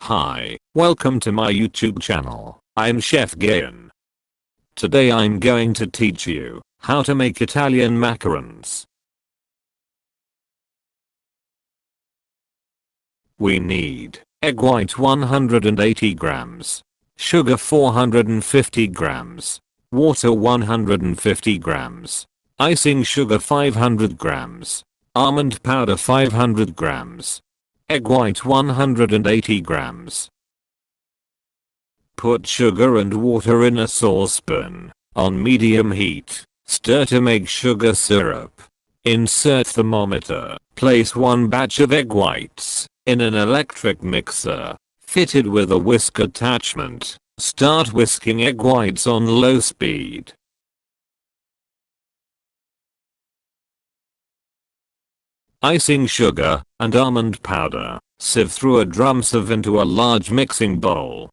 Hi, welcome to my YouTube channel. I'm Chef Gayan. Today I'm going to teach you how to make Italian macarons. We need egg white 180 grams, sugar 450 grams, water 150 grams, icing sugar 500 grams, almond powder 500 grams, egg white 180 grams. Put sugar and water in a saucepan on medium heat. Stir to make sugar syrup. Insert thermometer. Place one batch of egg whites in an electric mixer fitted with a whisk attachment. Start whisking egg whites on low speed. Icing sugar and almond powder. Sieve through a drum sieve into a large mixing bowl.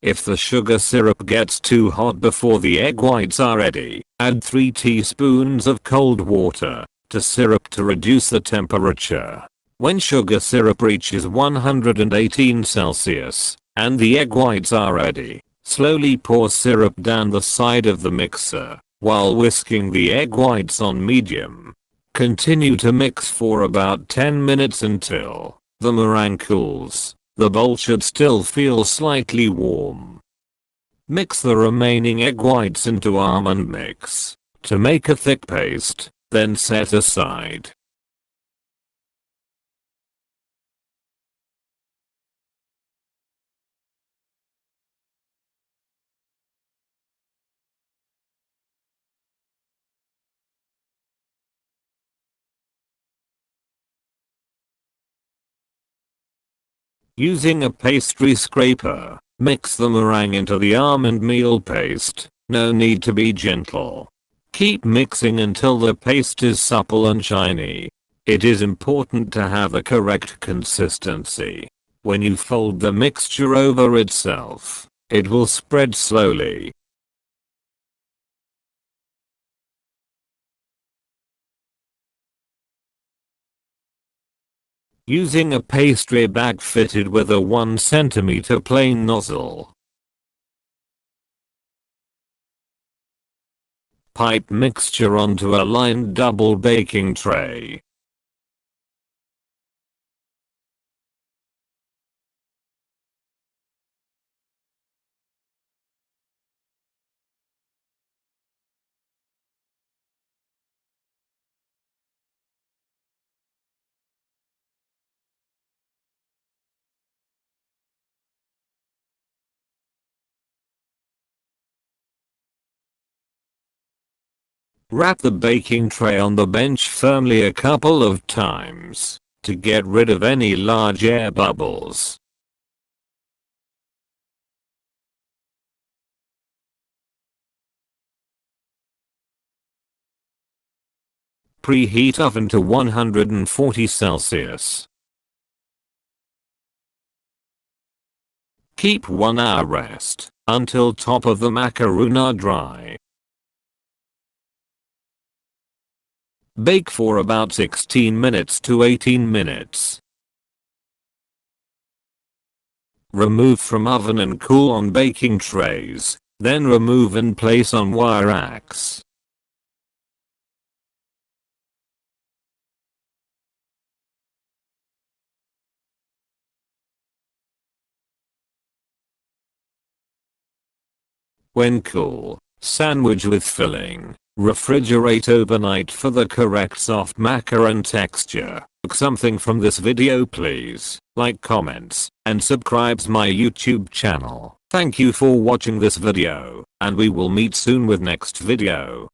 If the sugar syrup gets too hot before the egg whites are ready, add 3 teaspoons of cold water to syrup to reduce the temperature. When sugar syrup reaches 118 Celsius and the egg whites are ready, slowly pour syrup down the side of the mixer while whisking the egg whites on medium. Continue to mix for about 10 minutes until the meringue cools. The bowl should still feel slightly warm. Mix the remaining egg whites into almond mix to make a thick paste, then set aside. Using a pastry scraper, mix the meringue into the almond meal paste. No need to be gentle. Keep mixing until the paste is supple and shiny. It is important to have a correct consistency. When you fold the mixture over itself, it will spread slowly. Using a pastry bag fitted with a 1 cm plain nozzle. Pipe mixture onto a lined double baking tray. Wrap the baking tray on the bench firmly a couple of times to get rid of any large air bubbles. Preheat oven to 140 Celsius. Keep 1 hour rest until top of the macaroon are dry. Bake for about 16 minutes to 18 minutes. Remove from oven and cool on baking trays, then remove and place on wire racks. When cool, sandwich with filling. Refrigerate overnight for the correct soft macaron texture. Something from this video, please like, comments, and subscribe to my YouTube channel. Thank you for watching this video, and we will meet soon with next video.